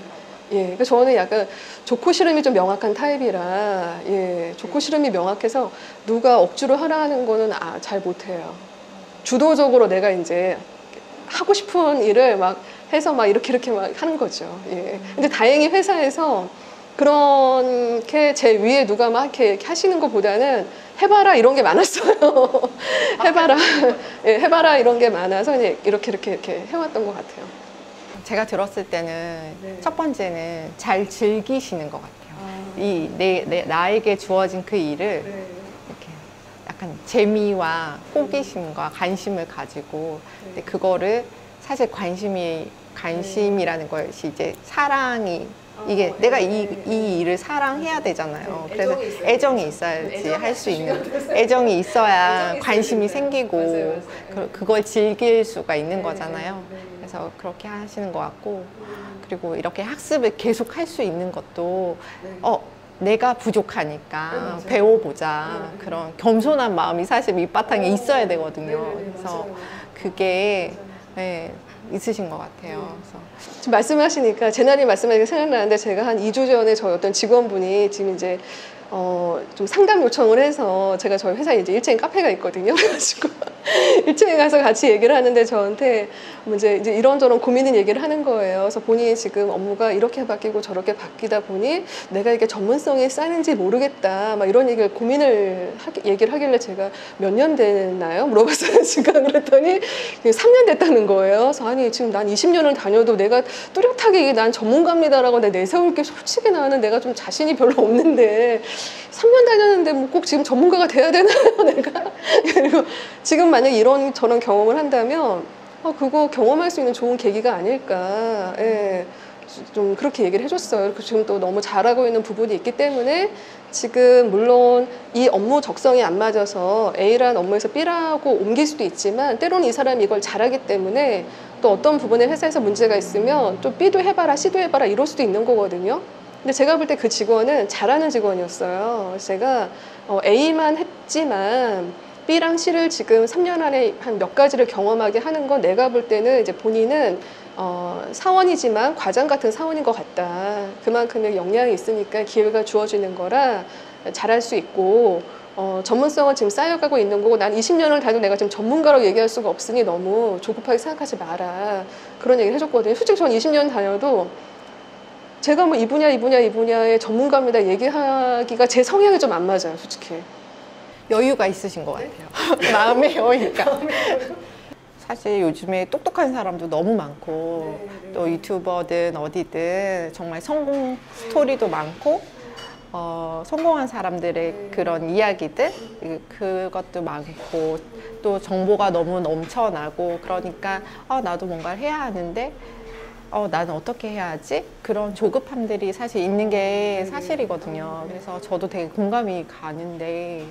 예, 그러니까 저는 약간 좋고 싫음이 좀 명확한 타입이라 좋고 싫음이 명확해서 누가 억지로 하라는 거는 잘 못해요. 주도적으로 내가 이제 하고 싶은 일을 막 해서 막 이렇게 막 하는 거죠. 예. 근데 다행히 회사에서 그렇게 제 위에 누가 막 이렇게 하시는 것보다는 해봐라 이런 게 많았어요. 해봐라, 해봐라 이런 게 많아서 이제 이렇게 해왔던 것 같아요. 제가 들었을 때는 첫 번째는 잘 즐기시는 것 같아요. 나에게 주어진 그 일을 이렇게 약간 재미와 호기심과 관심을 가지고 근데 그거를 사실 관심이라는 것이 이제 사랑이 이게 내가 이 일을 사랑해야 되잖아요. 그래서 애정이 있어야지 할 수 있는 애정이 있어야 관심이 생기고 그걸 즐길 수가 있는 거잖아요. 그래서 그렇게 하시는 것 같고 그리고 이렇게 학습을 계속 할 수 있는 것도 내가 부족하니까 배워보자 그런 겸손한 마음이 사실 밑바탕에 있어야 되거든요. 그래서 그게 있으신 것 같아요. 그래서. 지금 말씀하시니까 제나님 말씀하니까 생각나는데 제가 한 2주 전에 저희 어떤 직원분이 지금 이제 좀 상담 요청을 해서 제가 저희 회사에 이제 1층에 카페가 있거든요. 그래가지고 1층에 가서 같이 얘기를 하는데 저한테 이제 이런저런 고민을 얘기를 하는 거예요. 그래서 본인이 지금 업무가 이렇게 바뀌고 저렇게 바뀌다 보니 내가 이게 전문성이 쌓이는지 모르겠다. 막 이런 얘기를 하길래 제가 몇 년 됐나요? 물어봤어요. 지금 그랬더니 3년 됐다는 거예요. 그래서 아니 지금 난 20년을 다녀도 내가 뚜렷하게 이게 난 전문가입니다라고 내세울 게 솔직히 나는 내가 좀 자신이 별로 없는데 3년 다녔는데 뭐 꼭 지금 전문가가 돼야 되나요, 내가? 그리고 지금 만약 이런 저런 경험을 한다면 그거 경험할 수 있는 좋은 계기가 아닐까. 좀 그렇게 얘기를 해줬어요. 지금 또 너무 잘하고 있는 부분이 있기 때문에 지금 물론 이 업무 적성이 안 맞아서 A라는 업무에서 B라고 옮길 수도 있지만 때로는 이 사람이 이걸 잘하기 때문에 또 어떤 부분에 회사에서 문제가 있으면 또 B도 해봐라, C도 해봐라 이럴 수도 있는 거거든요. 근데 제가 볼 때 그 직원은 잘하는 직원이었어요. 제가 A만 했지만 B랑 C를 지금 3년 안에 한 몇 가지를 경험하게 하는 건 내가 볼 때는 이제 본인은 사원이지만 과장 같은 사원인 것 같다. 그만큼의 역량이 있으니까 기회가 주어지는 거라 잘할 수 있고 전문성은 지금 쌓여가고 있는 거고 난 20년을 다녀도 내가 지금 전문가로 얘기할 수가 없으니 너무 조급하게 생각하지 마라. 그런 얘기를 해줬거든요. 솔직히 전 20년 다녀도 제가 뭐 이 분야의 전문가입니다 얘기하기가 제 성향이 좀 안 맞아요, 솔직히. 여유가 있으신 것 같아요. 마음의 여유가. 사실 요즘에 똑똑한 사람도 너무 많고 또 유튜버든 어디든 정말 성공 스토리도 많고 성공한 사람들의 그런 이야기들 그것도 많고 또 정보가 너무 넘쳐나고 그러니까 나도 뭔가를 해야 하는데 나는 어떻게 해야 하지? 그런 조급함들이 사실 있는 게 사실이거든요. 그래서 저도 되게 공감이 가는데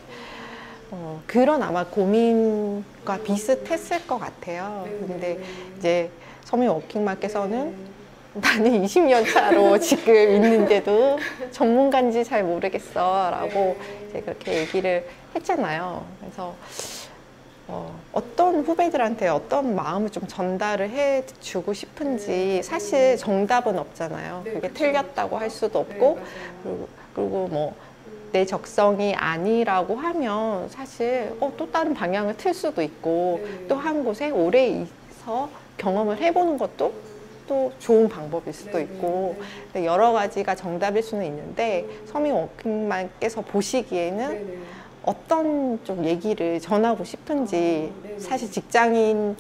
그런 아마 고민과 비슷했을 것 같아요. 근데 이제 서민 워킹맘께서는 나는 20년 차로 지금 있는데도 전문가인지 잘 모르겠어 라고 이제 그렇게 얘기를 했잖아요. 그래서 어떤 후배들한테 어떤 마음을 좀 전달을 해주고 싶은지 사실 정답은 없잖아요. 그게 틀렸다고 할 수도 없고 그리고 뭐 내 적성이 아니라고 하면 사실 또 다른 방향을 틀 수도 있고 또 한 곳에 오래 있어 경험을 해보는 것도 또 좋은 방법일 수도 있고 여러 가지가 정답일 수는 있는데 서민 워킹맘께서 보시기에는 어떤 좀 얘기를 전하고 싶은지 사실 직장인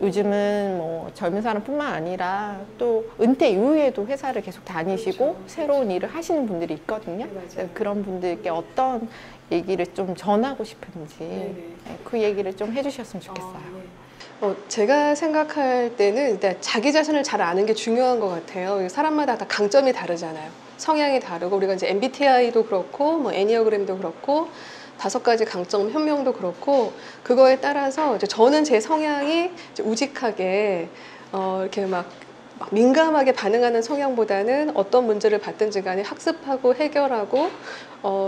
요즘은 뭐 젊은 사람뿐만 아니라 또 은퇴 이후에도 회사를 계속 다니시고 새로운 일을 하시는 분들이 있거든요. 그런 분들께 어떤 얘기를 좀 전하고 싶은지 그 얘기를 좀 해주셨으면 좋겠어요. 제가 생각할 때는 일단 자기 자신을 잘 아는 게 중요한 것 같아요. 사람마다 다 강점이 다르잖아요. 성향이 다르고 우리가 이제 MBTI도 그렇고 뭐 애니어그램도 그렇고 5가지 강점 현명도 그렇고 그거에 따라서 이제 저는 제 성향이 이제 우직하게 이렇게 막 민감하게 반응하는 성향보다는 어떤 문제를 받든지 간에 학습하고 해결하고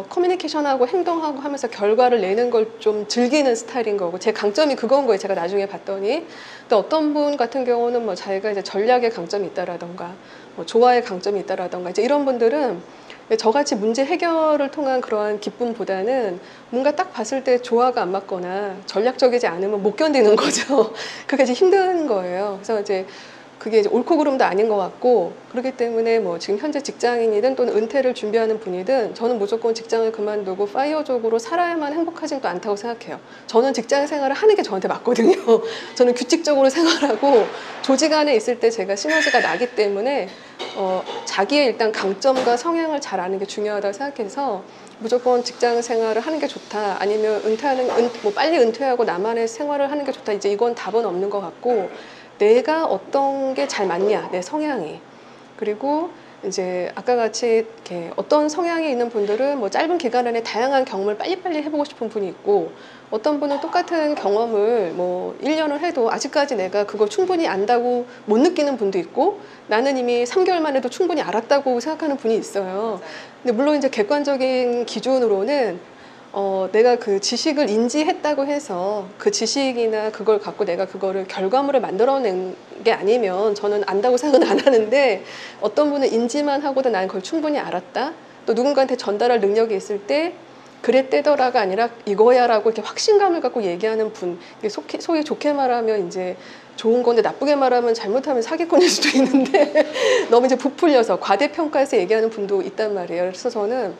커뮤니케이션하고 행동하고 하면서 결과를 내는 걸 좀 즐기는 스타일인 거고 제 강점이 그건 거예요. 제가 나중에 봤더니. 또 어떤 분 같은 경우는 뭐 자기가 이제 전략의 강점이 있다라던가 뭐 조화의 강점이 있다라던가 이제 이런 분들은 저같이 문제 해결을 통한 그러한 기쁨보다는 뭔가 딱 봤을 때 조화가 안 맞거나 전략적이지 않으면 못 견디는 거죠. 그게 이제 힘든 거예요. 그래서 이제 그게 이제 옳고 그름도 아닌 것 같고 그렇기 때문에 뭐 지금 현재 직장인이든 또는 은퇴를 준비하는 분이든 저는 무조건 직장을 그만두고 파이어족으로 살아야만 행복하진 또 않다고 생각해요. 저는 직장 생활을 하는 게 저한테 맞거든요. 저는 규칙적으로 생활하고 조직 안에 있을 때 제가 시너지가 나기 때문에 자기의 일단 강점과 성향을 잘 아는 게 중요하다고 생각해서 무조건 직장 생활을 하는 게 좋다 아니면 뭐 빨리 은퇴하고 나만의 생활을 하는 게 좋다 이제 이건 답은 없는 것 같고 내가 어떤 게 잘 맞냐, 내 성향이. 그리고 이제 아까 같이 이렇게 어떤 성향이 있는 분들은 뭐 짧은 기간 안에 다양한 경험을 빨리빨리 해보고 싶은 분이 있고 어떤 분은 똑같은 경험을 뭐 1년을 해도 아직까지 내가 그걸 충분히 안다고 못 느끼는 분도 있고 나는 이미 3개월 만에도 충분히 알았다고 생각하는 분이 있어요. 근데 물론 이제 객관적인 기준으로는 내가 그 지식을 인지했다고 해서 그 지식이나 그걸 갖고 내가 그거를 결과물을 만들어낸 게 아니면 저는 안다고 생각은 안 하는데 어떤 분은 인지만 하고도 난 그걸 충분히 알았다. 또 누군가한테 전달할 능력이 있을 때 그랬대더라가 아니라 이거야라고 이렇게 확신감을 갖고 얘기하는 분. 소위 좋게 말하면 이제 좋은 건데 나쁘게 말하면 잘못하면 사기꾼일 수도 있는데 너무 이제 부풀려서 과대평가해서 얘기하는 분도 있단 말이에요. 그래서 저는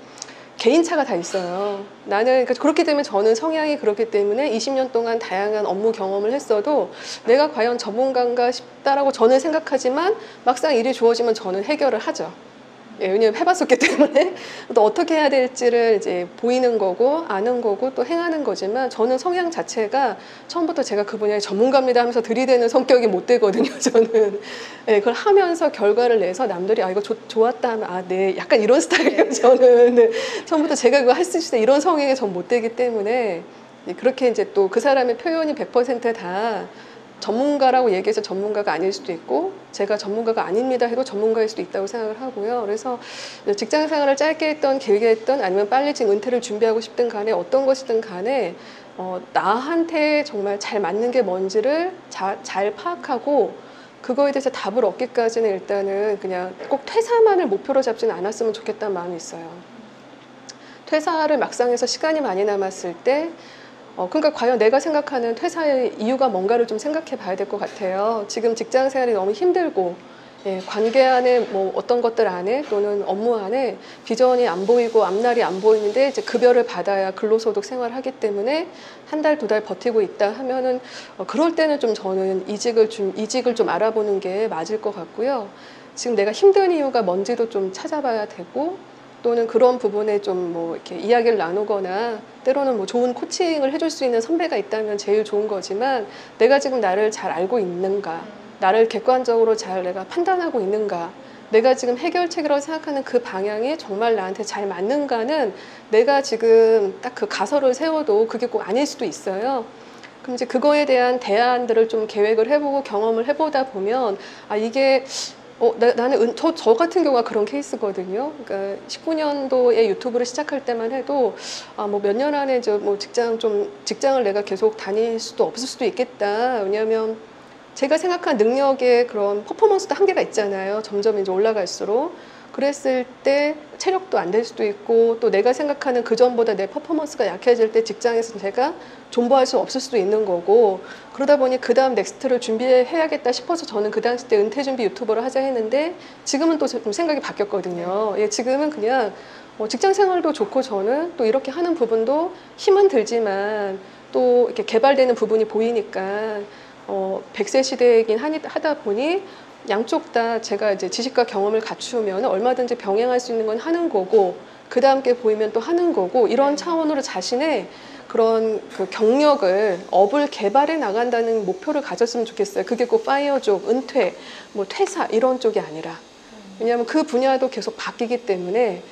개인차가 다 있어요. 나는 그렇기 때문에 저는 성향이 그렇기 때문에 20년 동안 다양한 업무 경험을 했어도 내가 과연 전문가인가 싶다라고 저는 생각하지만 막상 일이 주어지면 저는 해결을 하죠. 예, 왜냐면 해봤었기 때문에 또 어떻게 해야 될지를 이제 보이는 거고 아는 거고 또 행하는 거지만 저는 성향 자체가 처음부터 제가 그 분야의 전문가입니다 하면서 들이대는 성격이 못 되거든요. 저는 예, 그걸 하면서 결과를 내서 남들이 이거 좋았다 하면 네 약간 이런 스타일이에요. 저는 네, 처음부터 제가 이거 할 수 있을 때 이런 성향이 전 못 되기 때문에 그렇게 이제 또 그 사람의 표현이 100%다 전문가라고 얘기해서 전문가가 아닐 수도 있고 제가 전문가가 아닙니다 해도 전문가일 수도 있다고 생각을 하고요. 그래서 직장 생활을 짧게 했던 길게 했던 아니면 빨리 지금 은퇴를 준비하고 싶든 간에 어떤 것이든 간에 나한테 정말 잘 맞는 게 뭔지를 잘 파악하고 그거에 대해서 답을 얻기까지는 일단은 그냥 꼭 퇴사만을 목표로 잡지는 않았으면 좋겠다는 마음이 있어요. 퇴사를 막상 해서 시간이 많이 남았을 때 그러니까 과연 내가 생각하는 퇴사의 이유가 뭔가를 좀 생각해 봐야 될 것 같아요. 지금 직장 생활이 너무 힘들고 예, 관계 안에 뭐 어떤 것들 안에 또는 업무 안에 비전이 안 보이고 앞날이 안 보이는데 이제 급여를 받아야 근로소득 생활하기 때문에 한 달, 두 달 버티고 있다 하면은 그럴 때는 좀 저는 이직을 좀 알아보는 게 맞을 것 같고요. 지금 내가 힘든 이유가 뭔지도 좀 찾아봐야 되고 또는 그런 부분에 좀 뭐 이렇게 이야기를 나누거나 때로는 뭐 좋은 코칭을 해줄 수 있는 선배가 있다면 제일 좋은 거지만 내가 지금 나를 잘 알고 있는가, 나를 객관적으로 잘 내가 판단하고 있는가, 내가 지금 해결책이라고 생각하는 그 방향이 정말 나한테 잘 맞는가는 내가 지금 딱 그 가설을 세워도 그게 꼭 아닐 수도 있어요. 그럼 이제 그거에 대한 대안들을 좀 계획을 해보고 경험을 해보다 보면 이게 나는 저 같은 경우가 그런 케이스거든요. 그러니까 19년도에 유튜브를 시작할 때만 해도 뭐 몇 년 안에 뭐 직장을 내가 계속 다닐 수도 없을 수도 있겠다. 왜냐하면 제가 생각한 능력의 그런 퍼포먼스도 한계가 있잖아요. 점점 이제 올라갈수록. 그랬을 때 체력도 안 될 수도 있고 또 내가 생각하는 그전보다 내 퍼포먼스가 약해질 때 직장에서 제가 존버할 수 없을 수도 있는 거고 그러다 보니 그 다음 넥스트를 준비해야겠다 싶어서 저는 그 당시 때 은퇴 준비 유튜버를 하자 했는데 지금은 또 좀 생각이 바뀌었거든요. 예, 지금은 그냥 직장 생활도 좋고 저는 또 이렇게 하는 부분도 힘은 들지만 또 이렇게 개발되는 부분이 보이니까 100세 시대이긴 하다 보니 양쪽 다 제가 이제 지식과 경험을 갖추면 얼마든지 병행할 수 있는 건 하는 거고 그 다음 게 보이면 또 하는 거고 이런 차원으로 자신의 그런 그 경력을 업을 개발해 나간다는 목표를 가졌으면 좋겠어요. 그게 꼭 파이어족, 은퇴, 뭐 퇴사 이런 쪽이 아니라 왜냐하면 그 분야도 계속 바뀌기 때문에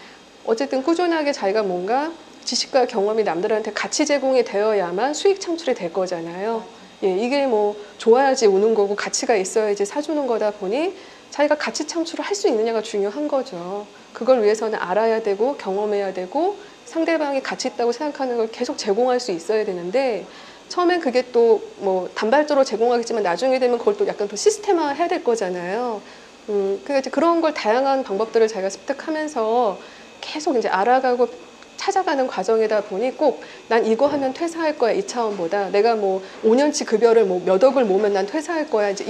어쨌든 꾸준하게 자기가 뭔가 지식과 경험이 남들한테 가치 제공이 되어야만 수익 창출이 될 거잖아요. 예, 이게 뭐 좋아야지 오는 거고 가치가 있어야지 사주는 거다 보니 자기가 가치 창출을 할 수 있느냐가 중요한 거죠. 그걸 위해서는 알아야 되고 경험해야 되고 상대방이 가치 있다고 생각하는 걸 계속 제공할 수 있어야 되는데 처음엔 그게 또 뭐 단발적으로 제공하겠지만 나중에 되면 그걸 또 약간 더 시스템화 해야 될 거잖아요. 그러니까 이제 그런 걸 다양한 방법들을 자기가 습득하면서 계속 이제 알아가고 찾아가는 과정이다 보니 꼭 난 이거 하면 퇴사할 거야 이 차원보다 내가 뭐 5년치 급여를 뭐 몇 억을 모으면 난 퇴사할 거야 이제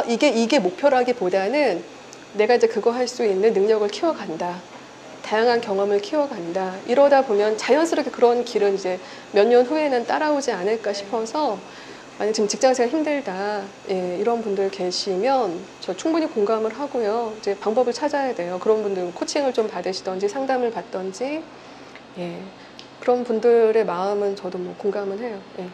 이게 목표라기보다는 내가 이제 그거 할 수 있는 능력을 키워간다. 다양한 경험을 키워간다. 이러다 보면 자연스럽게 그런 길은 이제 몇 년 후에는 따라오지 않을까 싶어서 만약 지금 직장생활 힘들다 예, 이런 분들 계시면 저 충분히 공감을 하고요. 이제 방법을 찾아야 돼요. 그런 분들 코칭을 좀 받으시던지 상담을 받던지 예, 그런 분들의 마음은 저도 뭐 공감은 해요. 예.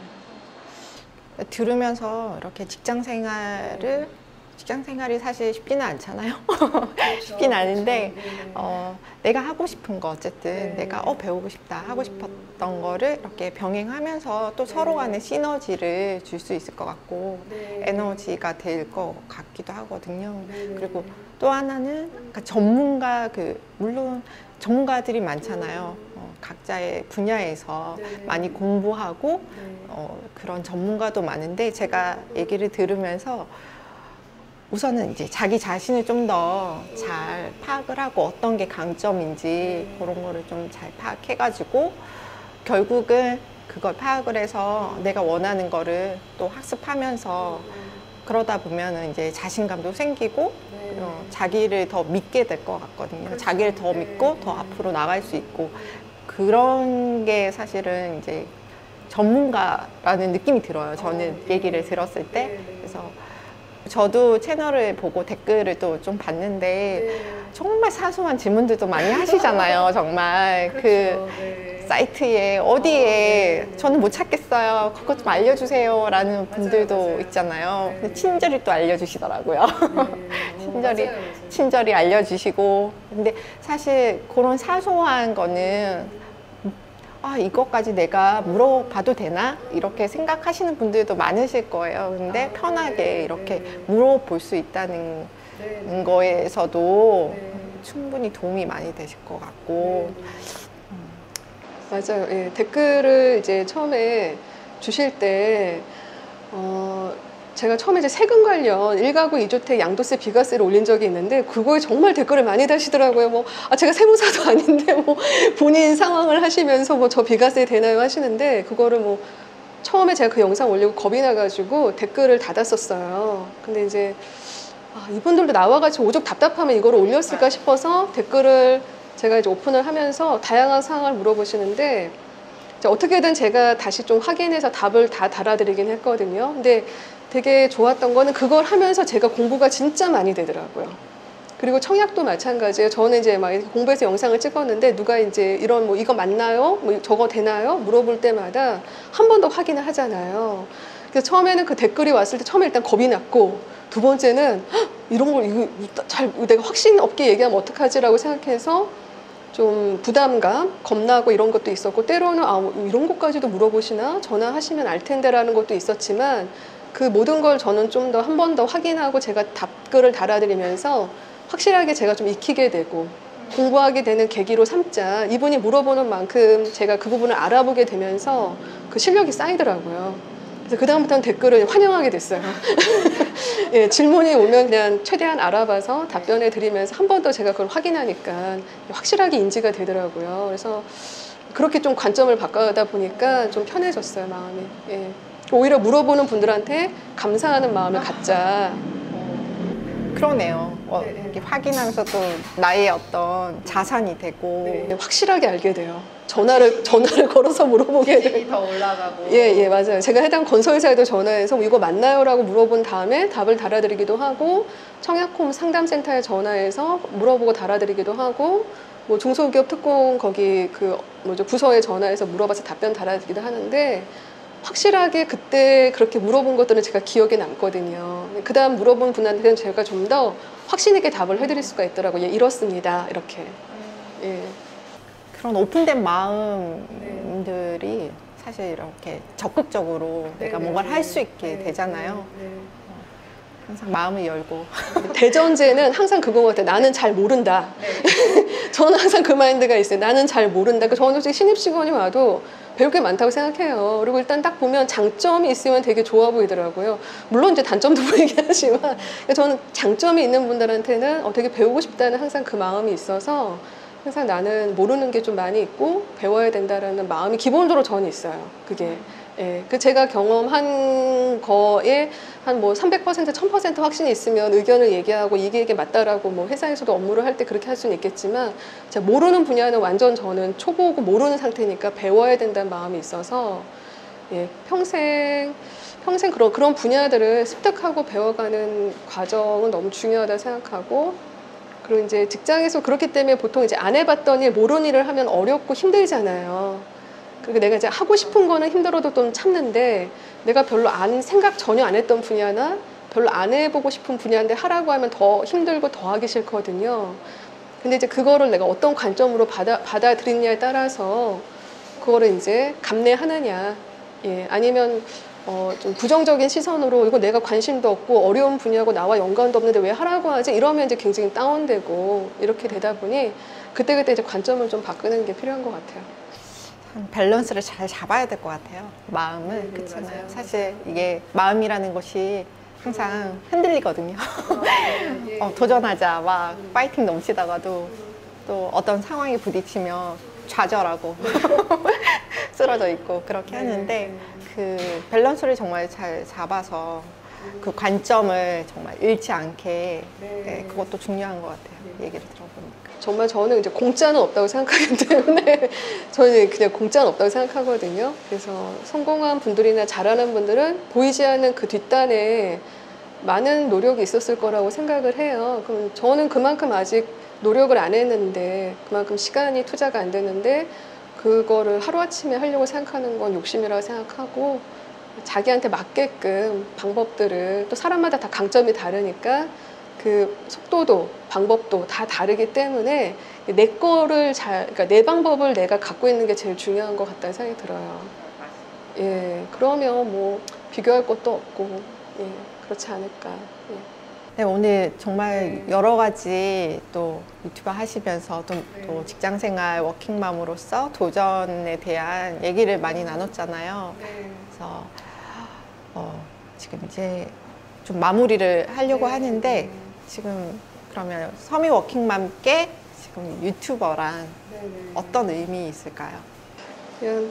들으면서 이렇게 직장 생활이 사실 쉽지는 않잖아요. 쉽진 않은데 내가 하고 싶은 거 어쨌든 내가 배우고 싶다 하고 싶었던 거를 이렇게 병행하면서 또 서로 간의 시너지를 줄 수 있을 것 같고 에너지가 될 것 같기도 하거든요. 그리고 또 하나는 전문가 물론 전문가들이 많잖아요. 각자의 분야에서 많이 공부하고 그런 전문가도 많은데 제가 얘기를 들으면서 우선은 이제 자기 자신을 좀 더 잘 파악을 하고 어떤 게 강점인지 그런 거를 좀 잘 파악해가지고 결국은 그걸 파악을 해서 내가 원하는 거를 또 학습하면서 그러다 보면은 이제 자신감도 생기고 자기를 더 믿게 될 것 같거든요. 자기를 더 믿고 더 앞으로 나갈 수 있고 그런 게 사실은 이제 전문가라는 느낌이 들어요. 저는 얘기를 들었을 때. 그래서 저도 채널을 보고 댓글을 또 좀 봤는데 정말 사소한 질문들도 많이 하시잖아요. 정말 사이트에 어디에 저는 못 찾겠어요. 그것 좀 알려주세요 라는 분들도 있잖아요. 근데 친절히 또 알려주시더라고요. 친절히 알려주시고 근데 사실 그런 사소한 거는 이것까지 내가 물어봐도 되나? 이렇게 생각하시는 분들도 많으실 거예요. 근데 편하게 이렇게 물어볼 수 있다는 거에서도 충분히 도움이 많이 되실 것 같고. 맞아요. 예, 댓글을 이제 처음에 주실 때, 제가 처음에 이제 세금 관련 1가구 2주택 양도세 비과세를 올린 적이 있는데 그거에 정말 댓글을 많이 다시더라고요. 뭐 제가 세무사도 아닌데 뭐 본인 상황을 하시면서 뭐 저 비과세 되나요 하시는데 그거를 뭐 처음에 제가 그 영상 올리고 겁이 나가지고 댓글을 닫았었어요. 근데 이제 이분들도 나와가지고 오죽 답답하면 이거를 올렸을까 싶어서 댓글을 제가 이제 오픈을 하면서 다양한 상황을 물어보시는데 어떻게든 제가 다시 좀 확인해서 답을 다 달아드리긴 했거든요. 근데 되게 좋았던 거는 그걸 하면서 제가 공부가 진짜 많이 되더라고요. 그리고 청약도 마찬가지예요. 저는 이제 막 이렇게 공부해서 영상을 찍었는데 누가 이제 이런 뭐 이거 맞나요? 뭐 저거 되나요? 물어볼 때마다 한 번 더 확인을 하잖아요. 그래서 처음에는 그 댓글이 왔을 때 처음에 일단 겁이 났고 두 번째는 이런 걸 이거 잘 내가 확신 없게 얘기하면 어떡하지라고 생각해서 좀 부담감, 겁나고 이런 것도 있었고 때로는 이런 것까지도 물어보시나? 전화하시면 알 텐데라는 것도 있었지만 그 모든 걸 저는 좀 더 한 번 더 확인하고 제가 답글을 달아드리면서 확실하게 제가 좀 익히게 되고 공부하게 되는 계기로 삼자. 이분이 물어보는 만큼 제가 그 부분을 알아보게 되면서 그 실력이 쌓이더라고요. 그래서 그다음부터는 댓글을 환영하게 됐어요. 예, 질문이 오면 그냥 최대한 알아봐서 답변해 드리면서 한 번 더 제가 그걸 확인하니까 확실하게 인지가 되더라고요. 그래서 그렇게 좀 관점을 바꿔다 보니까 좀 편해졌어요, 마음이. 예. 오히려 물어보는 분들한테 감사하는 마음을 갖자. 그러네요. 이렇게 확인하면서 또 나의 어떤 자산이 되고 확실하게 알게 돼요. 전화를 걸어서 물어보게 돼요. 더 올라가고. 예, 맞아요. 제가 해당 건설사에도 전화해서 뭐 이거 맞나요? 라고 물어본 다음에 답을 달아드리기도 하고 청약홈 상담센터에 전화해서 물어보고 달아드리기도 하고 뭐 중소기업 특공 거기 부서에 전화해서 물어봐서 답변 달아드리기도 하는데 확실하게 그때 그렇게 물어본 것들은 제가 기억에 남거든요. 그 다음 물어본 분한테는 제가 좀 더 확신 있게 답을 해드릴 수가 있더라고요. 예, 이렇습니다. 이렇게. 예. 그런 오픈된 마음들이 사실 이렇게 적극적으로 내가 뭔가를 할 수 있게 되잖아요. 항상 마음을 열고. 대전제는 항상 그거 같아요. 나는 잘 모른다. 저는 항상 그 마인드가 있어요. 나는 잘 모른다. 그러니까 저는 솔직히 신입 직원이 와도 배울 게 많다고 생각해요. 그리고 일단 딱 보면 장점이 있으면 되게 좋아 보이더라고요. 물론 이제 단점도 보이긴 하지만 그러니까 저는 장점이 있는 분들한테는 되게 배우고 싶다는 항상 그 마음이 있어서 항상 나는 모르는 게 좀 많이 있고 배워야 된다라는 마음이 기본적으로 저는 있어요. 그게. 예, 그 제가 경험한 거에 한 뭐 300%, 1000% 확신이 있으면 의견을 얘기하고 이게 맞다라고 뭐 회사에서도 업무를 할 때 그렇게 할 수는 있겠지만 제가 모르는 분야는 완전 저는 초보고 모르는 상태니까 배워야 된다는 마음이 있어서 예, 평생 그런 분야들을 습득하고 배워가는 과정은 너무 중요하다 생각하고 그리고 이제 직장에서 그렇기 때문에 보통 이제 안 해봤던 일, 모르는 일을 하면 어렵고 힘들잖아요. 그리고 내가 이제 하고 싶은 거는 힘들어도 좀 참는데 내가 별로 생각 전혀 안 했던 분야나 별로 안 해보고 싶은 분야인데 하라고 하면 더 힘들고 더 하기 싫거든요. 근데 이제 그거를 내가 어떤 관점으로 받아들이냐에 따라서 그거를 이제 감내하느냐, 예, 아니면 좀 부정적인 시선으로 이거 내가 관심도 없고 어려운 분야고 나와 연관도 없는데 왜 하라고 하지? 이러면 이제 굉장히 다운되고 이렇게 되다 보니 그때그때 이제 관점을 좀 바꾸는 게 필요한 것 같아요. 밸런스를 잘 잡아야 될 것 같아요. 마음을. 그렇잖아요. 사실 이게 마음이라는 것이 항상 흔들리거든요. 도전하자 막 파이팅 넘치다가도 또 어떤 상황에 부딪히면 좌절하고 쓰러져 있고 그렇게 하는데 그 밸런스를 정말 잘 잡아서 그 관점을 정말 잃지 않게 네, 그것도 중요한 것 같아요. 얘기를 들어보니까. 정말 저는 이제 공짜는 없다고 생각하기 때문에 저는 그냥 공짜는 없다고 생각하거든요. 그래서 성공한 분들이나 잘하는 분들은 보이지 않는 그 뒷단에 많은 노력이 있었을 거라고 생각을 해요. 그럼 저는 그만큼 아직 노력을 안 했는데 그만큼 시간이 투자가 안 됐는데 그거를 하루아침에 하려고 생각하는 건 욕심이라고 생각하고 자기한테 맞게끔 방법들을 또 사람마다 다 강점이 다르니까 그 속도도 방법도 다 다르기 때문에 내 거를 그러니까 내 방법을 내가 갖고 있는 게 제일 중요한 것 같다는 생각이 들어요. 예, 그러면 뭐 비교할 것도 없고 예, 그렇지 않을까. 예. 네, 오늘 정말 여러 가지 또 유튜버 하시면서 또 직장생활 워킹맘으로서 도전에 대한 얘기를 많이 나눴잖아요. 그래서 지금 이제 좀 마무리를 하려고 하는데 지금 그러면 서미 워킹맘께 지금 유튜버란 어떤 의미 있을까요? 그냥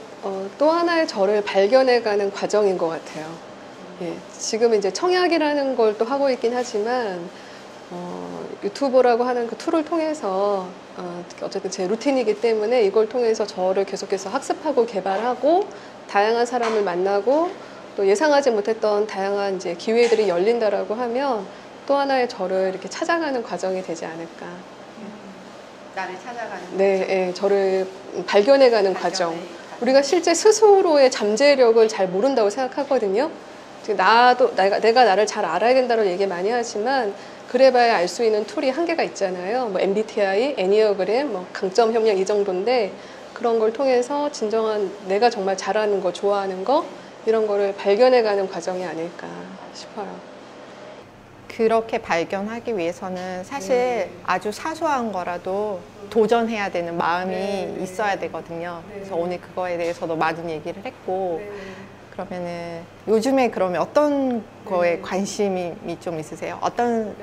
또 하나의 저를 발견해가는 과정인 것 같아요. 예, 지금 이제 청약이라는 걸 또 하고 있긴 하지만 유튜브라고 하는 그 툴을 통해서 어쨌든 제 루틴이기 때문에 이걸 통해서 저를 계속해서 학습하고 개발하고 다양한 사람을 만나고 또 예상하지 못했던 다양한 이제 기회들이 열린다라고 하면 또 하나의 저를 이렇게 찾아가는 과정이 되지 않을까. 나를 찾아가는 네, 예, 저를 발견해가는 과정. 우리가 실제 스스로의 잠재력을 잘 모른다고 생각하거든요. 내가 나를 잘 알아야 된다고 얘기 많이 하지만 그래봐야 알 수 있는 툴이 한계가 있잖아요. 뭐 MBTI, 애니어그램, 뭐 강점 협력 이 정도인데 그런 걸 통해서 진정한 내가 정말 잘하는 거, 좋아하는 거 이런 거를 발견해가는 과정이 아닐까 싶어요. 그렇게 발견하기 위해서는 사실 아주 사소한 거라도 도전해야 되는 마음이 있어야 되거든요. 그래서 오늘 그거에 대해서도 많은 얘기를 했고 그러면은 요즘에 그러면 어떤 거에 관심이 좀 있으세요? 어떤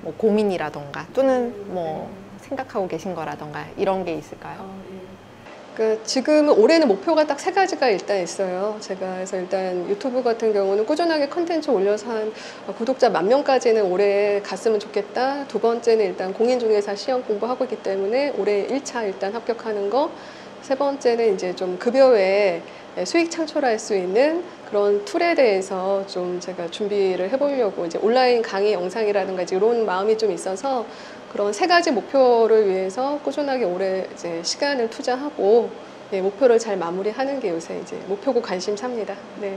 뭐 고민이라던가 또는 뭐 생각하고 계신 거라던가 이런 게 있을까요? 그 지금 올해는 목표가 딱 3가지가 일단 있어요. 제가 그래서 일단 유튜브 같은 경우는 꾸준하게 컨텐츠 올려서 한 구독자 10,000명까지는 올해 갔으면 좋겠다. 두 번째는 일단 공인중개사 시험 공부하고 있기 때문에 올해 1차 일단 합격하는 거. 세 번째는 이제 좀 급여 외에 수익 창출할 수 있는 그런 툴에 대해서 좀 제가 준비를 해보려고 이제 온라인 강의 영상이라든가 이제 이런 마음이 좀 있어서 그런 3가지 목표를 위해서 꾸준하게 올해 이제 시간을 투자하고 예, 목표를 잘 마무리하는 게 요새 이제 목표고 관심사입니다. 네.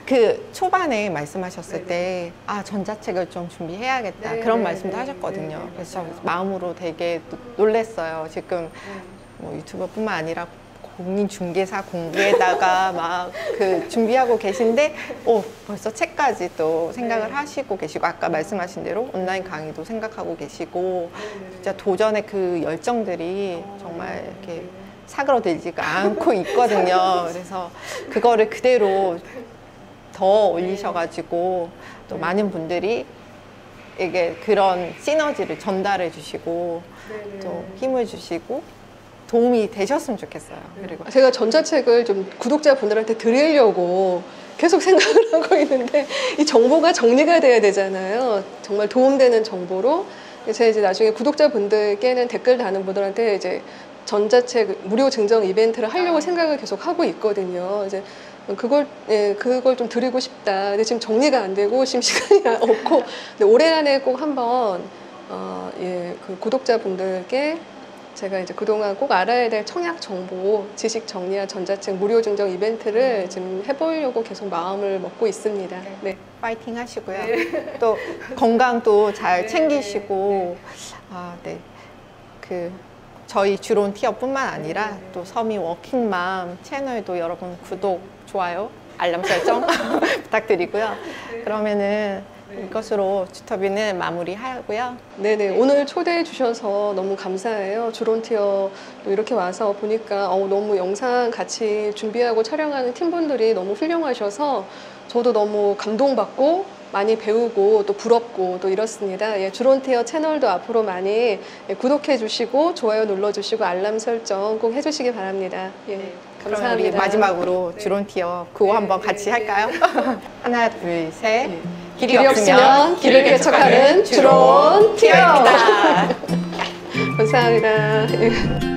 그 초반에 말씀하셨을 때 전자책을 좀 준비해야겠다 그런 말씀도 하셨거든요. 그래서 마음으로 되게 놀랬어요. 지금 뭐 유튜버뿐만 아니라 공인중개사 공부에다가 막 그 준비하고 계신데 벌써 책까지 또 생각을 하시고 계시고 아까 말씀하신 대로 온라인 강의도 생각하고 계시고 진짜 도전의 그 열정들이 정말 이렇게 사그러들지가 않고 있거든요. 그래서 그거를 그대로 더 올리셔가지고 또 많은 분들이 이게 그런 시너지를 전달해 주시고 또 힘을 주시고 도움이 되셨으면 좋겠어요. 그리고 제가 전자책을 좀 구독자분들한테 드리려고 계속 생각을 하고 있는데 이 정보가 정리가 돼야 되잖아요. 정말 도움되는 정보로. 제가 이제 나중에 구독자분들께는 댓글 다는 분들한테 이제 전자책 무료 증정 이벤트를 하려고 생각을 계속 하고 있거든요. 이제 그걸 좀 드리고 싶다. 근데 지금 정리가 안 되고 지금 시간이 없고, 근데 올해 안에 꼭 한번 그 구독자분들께 제가 이제 그동안 꼭 알아야 될 청약 정보, 지식 정리와 전자책 무료 증정 이벤트를 지금 해보려고 계속 마음을 먹고 있습니다. 네. 파이팅 하시고요. 또 건강도 잘 챙기시고, 네. 저희 주론 티어뿐만 아니라 또 서미 워킹맘 채널도 여러분 구독, 좋아요, 알람 설정 부탁드리고요. 그러면은 이것으로 주터비는 마무리하고요. 네네, 오늘 초대해 주셔서 너무 감사해요. 주론티어 또 이렇게 와서 보니까 너무 영상 같이 준비하고 촬영하는 팀분들이 너무 훌륭하셔서 저도 너무 감동받고 많이 배우고 또 부럽고 또 이렇습니다. 주론티어 채널도 앞으로 많이 구독해 주시고 좋아요 눌러 주시고 알람 설정 꼭 해주시기 바랍니다. 그럼 감사합니다. 우리 마지막으로 주론티어 구호 한번 같이 할까요? 하나, 둘, 셋. 길이 없으면 길을 개척하는 주론티어입니다. 감사합니다.